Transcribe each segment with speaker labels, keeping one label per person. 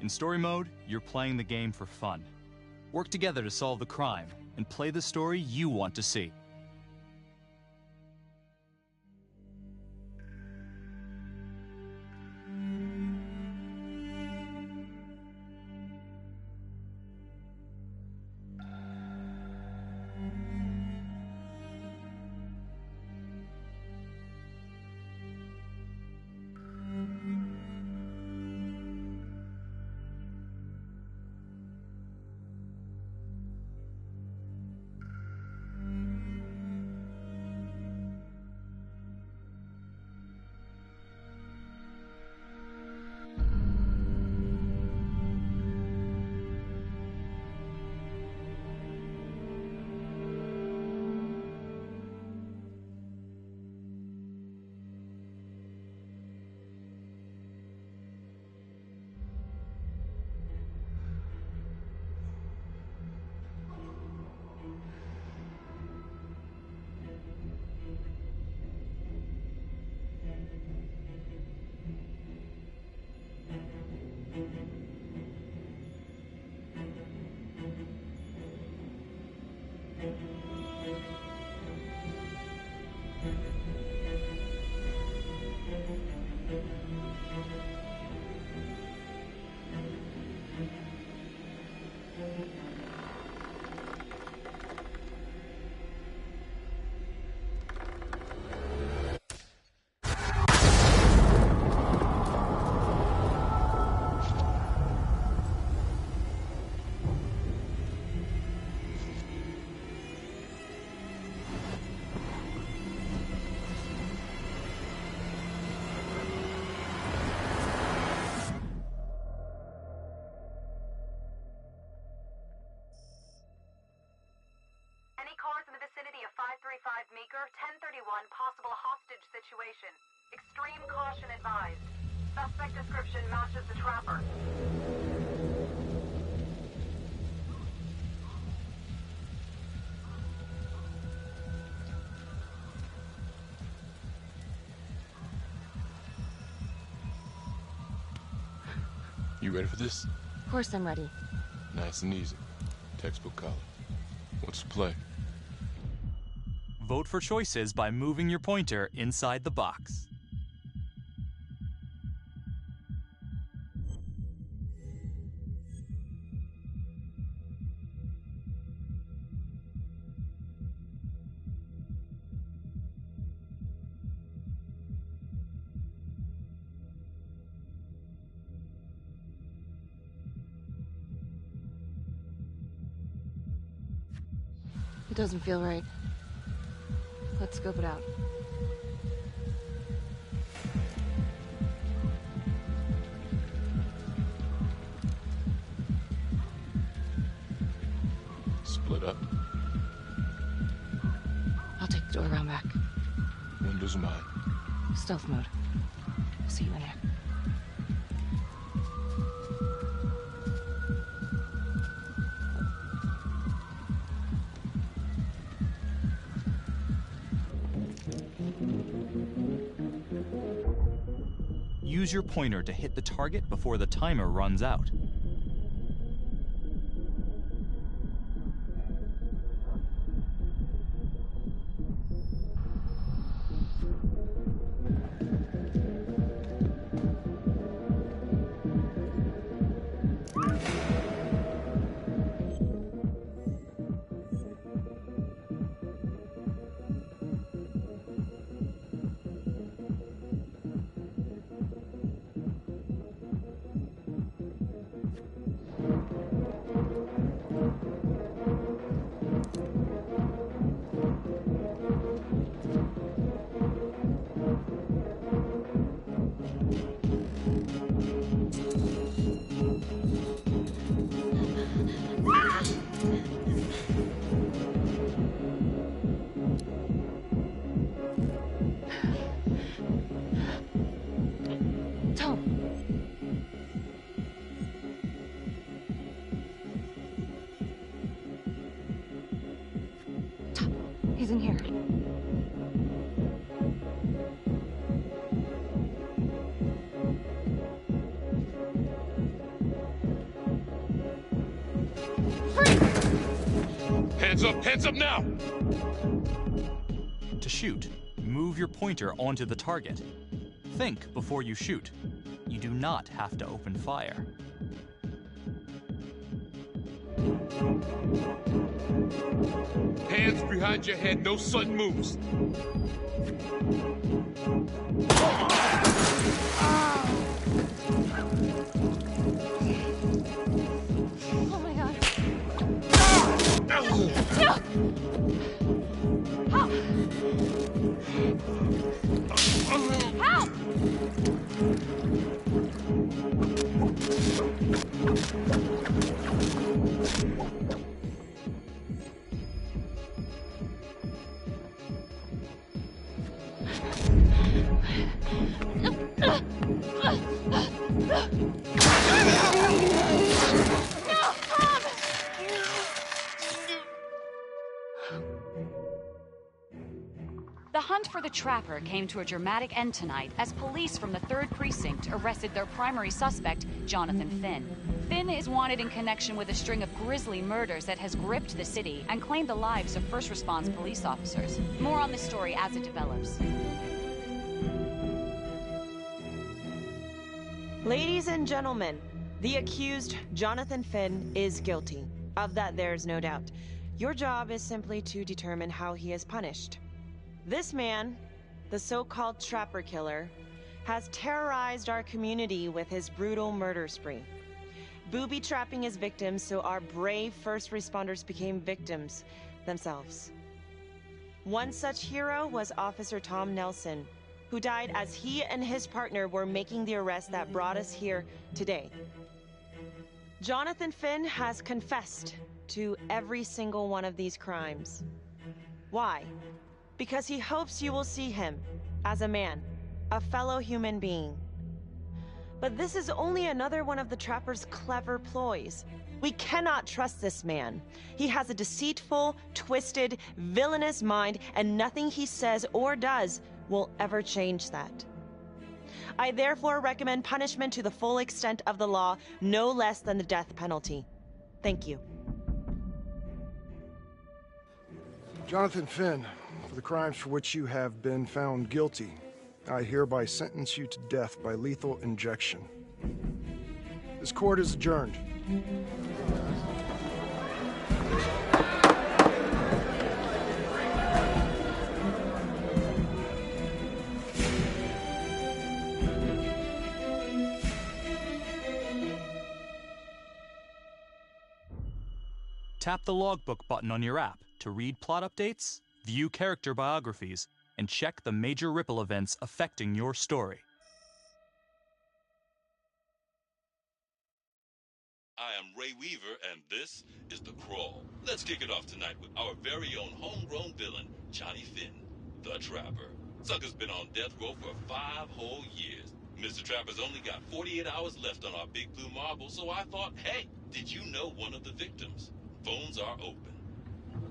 Speaker 1: In story mode, you're playing the game for fun. Work together to solve the crime, and play the story you want to see.
Speaker 2: Meeker, 1031, possible hostage situation. Extreme caution advised. Suspect description matches the trapper.
Speaker 3: You ready for this?
Speaker 4: Of course I'm ready.
Speaker 3: Nice and easy. Textbook color. What's the play?
Speaker 1: Vote for choices by moving your pointer inside the box.
Speaker 4: It doesn't feel right. Let's scope it out.
Speaker 3: Split up.
Speaker 4: I'll take the door around back.
Speaker 3: Windows mine.
Speaker 4: Stealth mode. I'll see you in there.
Speaker 1: Use your pointer to hit the target before the timer runs out.
Speaker 4: He's in here.
Speaker 3: Hands up now!
Speaker 1: To shoot, move your pointer onto the target. Think before you shoot. You do not have to open fire.
Speaker 3: Hands behind your head, no sudden moves.
Speaker 4: Oh my god. Help! Help!
Speaker 5: The hunt for the Trapper came to a dramatic end tonight as police from the 3rd Precinct arrested their primary suspect, Jonathan Finn. Finn is wanted in connection with a string of grisly murders that has gripped the city and claimed the lives of first response police officers. More on this story as it develops.
Speaker 6: Ladies and gentlemen, the accused, Jonathan Finn, is guilty. Of that, there's no doubt. Your job is simply to determine how he is punished. This man, the so-called Trapper Killer, has terrorized our community with his brutal murder spree, booby-trapping his victims so our brave first responders became victims themselves. One such hero was Officer Tom Nelson, who died as he and his partner were making the arrest that brought us here today. Jonathan Finn has confessed to every single one of these crimes. Why? Because he hopes you will see him as a man, a fellow human being. But this is only another one of the Trapper's clever ploys. We cannot trust this man. He has a deceitful, twisted, villainous mind, and nothing he says or does will ever change that. I therefore recommend punishment to the full extent of the law, no less than the death penalty. Thank you.
Speaker 7: Jonathan Finn, for the crimes for which you have been found guilty, I hereby sentence you to death by lethal injection. This court is adjourned.
Speaker 1: Tap the logbook button on your app to read plot updates, view character biographies, and check the major ripple events affecting your story.
Speaker 3: I am Ray Weaver, and this is The Crawl. Let's kick it off tonight with our very own homegrown villain, Johnny Finn, the Trapper. Sucker's been on death row for 5 whole years. Mr. Trapper's only got 48 hours left on our big blue marble, so I thought, hey, did you know one of the victims? Phones are open.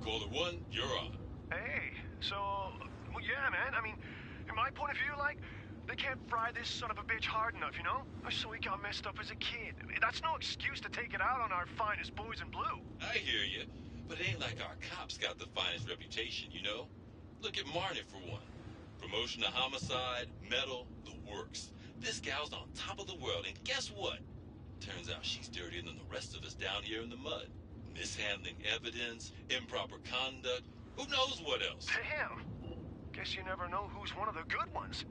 Speaker 3: Caller 1, you're on.
Speaker 8: Hey, so, well, yeah, man, I mean, in my point of view, like, they can't fry this son of a bitch hard enough, you know? So he got messed up as a kid. That's no excuse to take it out on our finest boys in blue.
Speaker 3: I hear you, but it ain't like our cops got the finest reputation, you know? Look at Marnie for one. Promotion to homicide, medal, the works. This gal's on top of the world, and guess what? Turns out she's dirtier than the rest of us down here in the mud. Mishandling evidence, improper conduct, who knows what else?
Speaker 8: Damn. Guess you never know who's one of the good ones.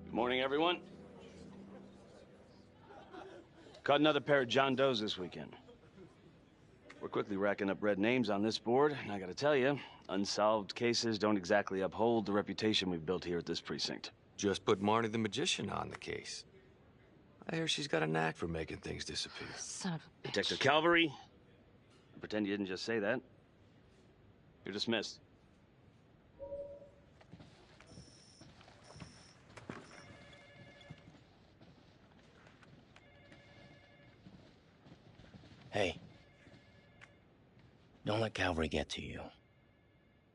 Speaker 9: Good morning, everyone. Caught another pair of John Does this weekend. We're quickly racking up red names on this board, and I gotta tell you, unsolved cases don't exactly uphold the reputation we've built here at this precinct.
Speaker 10: Just put Marnie the Magician on the case. I hear she's got a knack for making things disappear.
Speaker 4: Son of a bitch.
Speaker 9: Detective Calvary, pretend you didn't just say that. You're dismissed.
Speaker 11: Hey. Don't let Calvary get to you.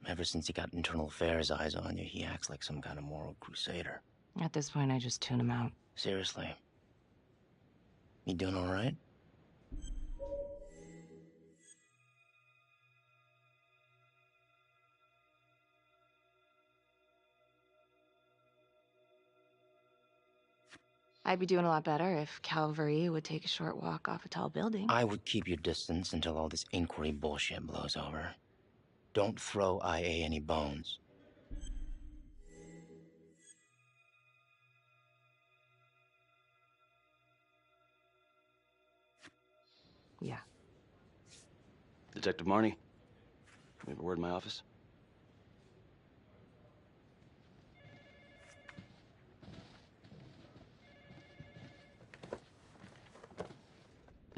Speaker 11: Ever since he got internal affairs eyes on you, he acts like some kind of moral crusader.
Speaker 6: At this point, I just tune him out.
Speaker 11: Seriously. You doing all right?
Speaker 4: I'd be doing a lot better if Calvary would take a short walk off a tall building.
Speaker 11: I would keep your distance until all this inquiry bullshit blows over. Don't throw IA any bones.
Speaker 6: Yeah.
Speaker 9: Detective Marnie, we have a word in my office.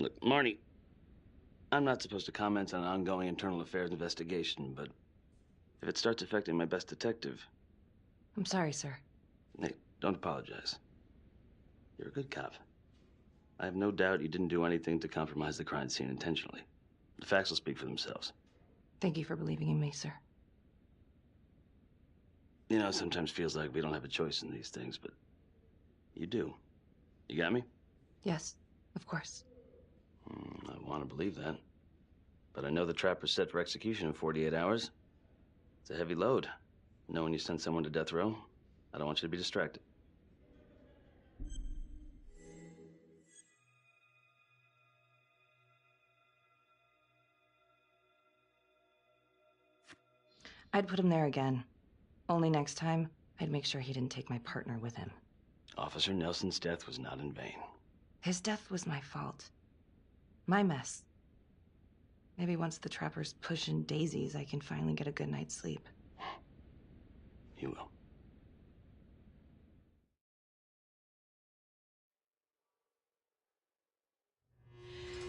Speaker 9: Look, Marnie, I'm not supposed to comment on an ongoing internal affairs investigation, but if it starts affecting my best detective...
Speaker 6: I'm sorry, sir.
Speaker 9: Hey, don't apologize. You're a good cop. I have no doubt you didn't do anything to compromise the crime scene intentionally. The facts will speak for themselves.
Speaker 6: Thank you for believing in me, sir.
Speaker 9: You know, it sometimes feels like we don't have a choice in these things, but you do. You got me?
Speaker 6: Yes, of course.
Speaker 9: I want to believe that. But I know the trapper's set for execution in 48 hours. It's a heavy load. Knowing you send someone to death row, I don't want you to be distracted.
Speaker 6: I'd put him there again. Only next time, I'd make sure he didn't take my partner with him.
Speaker 9: Officer Nelson's death was not in vain.
Speaker 6: His death was my fault. My mess. Maybe once the trapper's pushing daisies, I can finally get a good night's sleep.
Speaker 9: You will.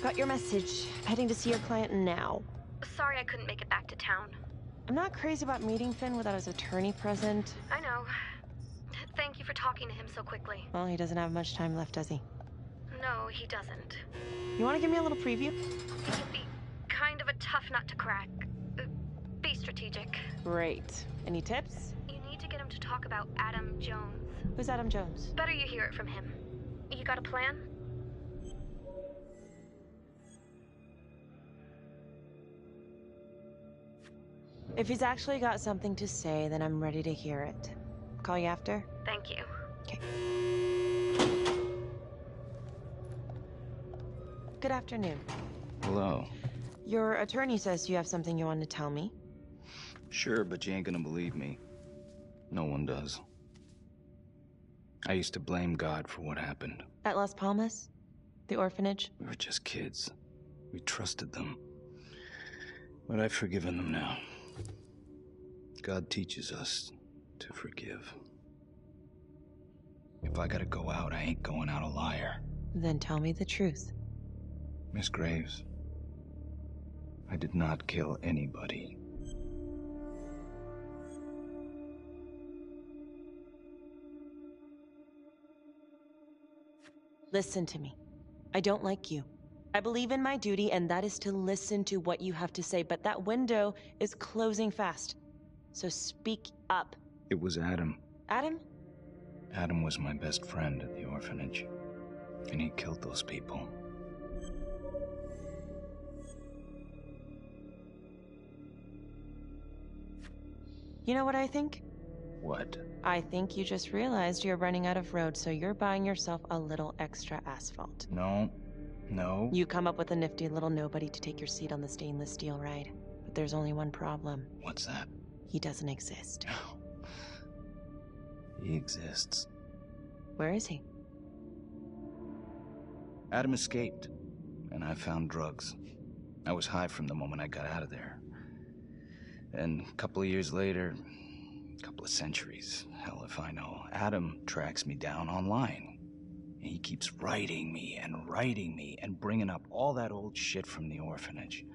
Speaker 6: Got your message. Heading to see your client now.
Speaker 12: Sorry I couldn't make it back to town.
Speaker 6: I'm not crazy about meeting Finn without his attorney present.
Speaker 12: I know. Thank you for talking to him so quickly.
Speaker 6: Well, he doesn't have much time left, does he?
Speaker 12: No, he doesn't.
Speaker 6: You want to give me a little preview?
Speaker 12: He can be kind of a tough nut to crack. Be strategic.
Speaker 6: Great. Any tips?
Speaker 12: You need to get him to talk about Adam Jones.
Speaker 6: Who's Adam Jones?
Speaker 12: Better you hear it from him. You got a plan?
Speaker 6: If he's actually got something to say, then I'm ready to hear it. Call you after?
Speaker 12: Thank you.
Speaker 6: Okay. Good afternoon.
Speaker 13: Hello.
Speaker 6: Your attorney says you have something you want to tell me.
Speaker 13: Sure, but you ain't gonna believe me. No one does. I used to blame God for what happened.
Speaker 6: At Las Palmas? The orphanage?
Speaker 13: We were just kids. We trusted them. But I've forgiven them now. God teaches us to forgive. If I gotta go out, I ain't going out a liar.
Speaker 6: Then tell me the truth.
Speaker 13: Miss Graves, I did not kill anybody.
Speaker 6: Listen to me. I don't like you. I believe in my duty, and that is to listen to what you have to say, but that window is closing fast. So speak up.
Speaker 13: It was Adam.
Speaker 6: Adam?
Speaker 13: Adam was my best friend at the orphanage, and he killed those people.
Speaker 6: You know what I think?
Speaker 13: What?
Speaker 6: I think you just realized you're running out of road, so you're buying yourself a little extra asphalt.
Speaker 13: No. No.
Speaker 6: You come up with a nifty little nobody to take your seat on the stainless steel ride. But there's only one problem.
Speaker 13: What's that?
Speaker 6: He doesn't exist.
Speaker 13: He exists.
Speaker 6: Where is he?
Speaker 13: Adam escaped, and I found drugs. I was high from the moment I got out of there. And a couple of years later, a couple of centuries, hell if I know, Adam tracks me down online. And he keeps writing me and bringing up all that old shit from the orphanage.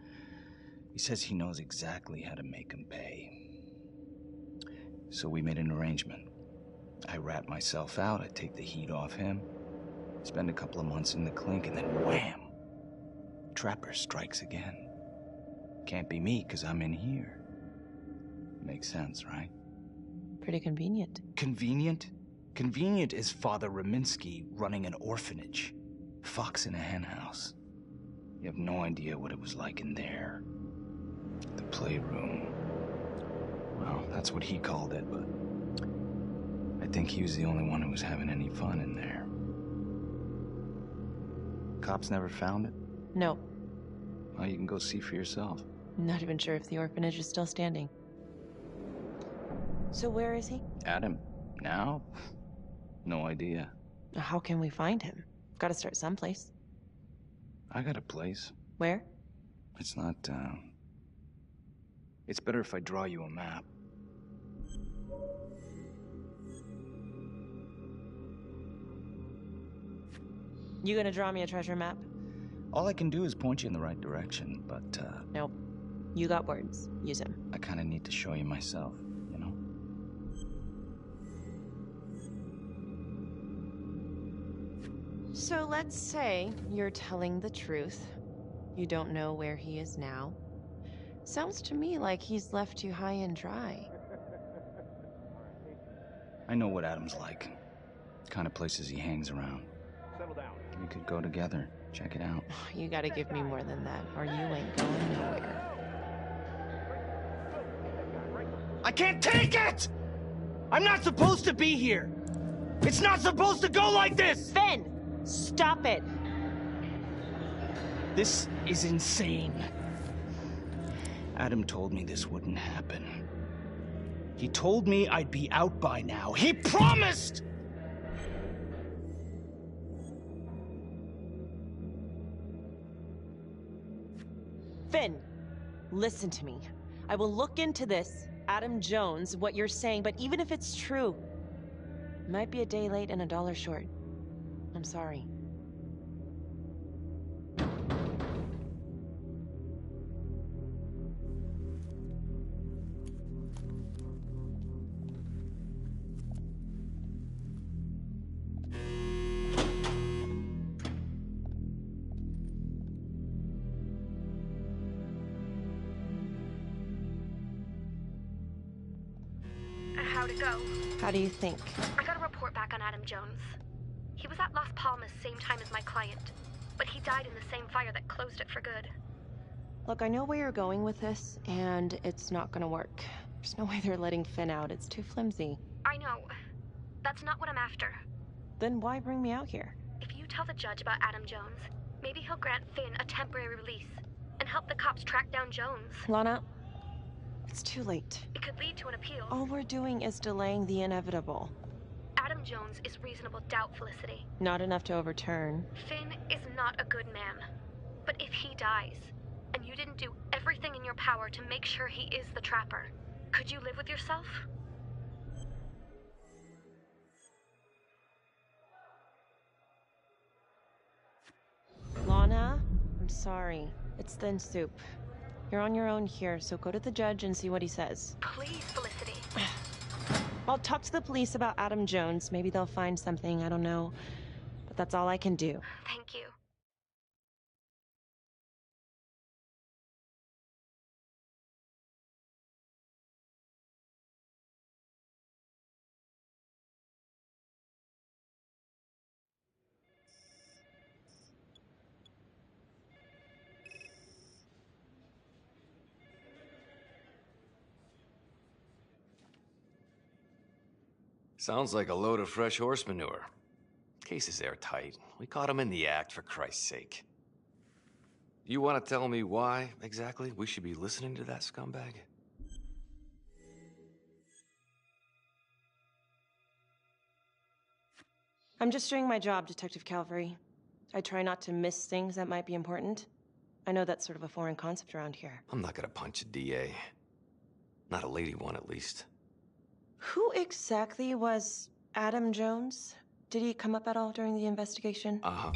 Speaker 13: He says he knows exactly how to make him pay. So we made an arrangement. I rat myself out, I take the heat off him, spend a couple of months in the clink, and then wham! Trapper strikes again. Can't be me, because I'm in here. Makes sense, right?
Speaker 6: Pretty convenient.
Speaker 13: Convenient? Convenient is Father Raminsky running an orphanage. Fox in a henhouse. You have no idea what it was like in there. The playroom. Well, that's what he called it, but I think he was the only one who was having any fun in there. Cops never found it?
Speaker 6: No.
Speaker 13: Well, you can go see for yourself.
Speaker 6: Not even sure if the orphanage is still standing. So where is he?
Speaker 13: Adam? Now? No idea.
Speaker 6: How can we find him? Got to start someplace.
Speaker 13: I got a place.
Speaker 6: Where?
Speaker 13: It's not, It's better if I draw you a map.
Speaker 6: You gonna draw me a treasure map?
Speaker 13: All I can do is point you in the right direction, but,
Speaker 6: Nope. You got words. Use them.
Speaker 13: I kind of need to show you myself, you know?
Speaker 6: So let's say you're telling the truth. You don't know where he is now. Sounds to me like he's left you high and dry.
Speaker 13: I know what Adam's like. The kind of places he hangs around.
Speaker 8: Settle down.
Speaker 13: We could go together. Check it out.
Speaker 6: You gotta give me more than that, or you ain't going nowhere.
Speaker 13: I can't take it! I'm not supposed to be here! It's not supposed to go like this!
Speaker 6: Finn! Stop it!
Speaker 13: This is insane. Adam told me this wouldn't happen. He told me I'd be out by now. He promised!
Speaker 6: Finn, listen to me. I will look into this, Adam Jones, what you're saying, but even if it's true, it might be a day late and $1 short. I'm sorry.
Speaker 12: How'd it go?
Speaker 6: How do you think?
Speaker 12: I got a report back on Adam Jones. He was at Las Palmas same time as my client, but he died in the same fire that closed it for good.
Speaker 6: Look, I know where you're going with this, and it's not gonna work. There's no way they're letting Finn out. It's too flimsy.
Speaker 12: I know. That's not what I'm after.
Speaker 6: Then why bring me out here?
Speaker 12: If you tell the judge about Adam Jones, maybe he'll grant Finn a temporary release and help the cops track down Jones.
Speaker 6: Lana, it's too late.
Speaker 12: It could lead to an appeal.
Speaker 6: All we're doing is delaying the inevitable.
Speaker 12: Adam Jones is reasonable doubt, Felicity.
Speaker 6: Not enough to overturn.
Speaker 12: Finn is not a good man. But if he dies, and you didn't do everything in your power to make sure he is the trapper, could you live with yourself?
Speaker 6: Lana, I'm sorry. It's thin soup. You're on your own here, so go to the judge and see what he says.
Speaker 12: Please, Felicity.
Speaker 6: I'll talk to the police about Adam Jones. Maybe they'll find something, I don't know. But that's all I can do.
Speaker 12: Thank you.
Speaker 10: Sounds like a load of fresh horse manure. Case is airtight. We caught him in the act, for Christ's sake. You want to tell me why, exactly, we should be listening to that scumbag?
Speaker 6: I'm just doing my job, Detective Calvary. I try not to miss things that might be important. I know that's sort of a foreign concept around here.
Speaker 10: I'm not gonna punch a DA. Not a lady one, at least.
Speaker 6: Who exactly was Adam Jones? Did he come up at all during the investigation?
Speaker 10: Uh-huh.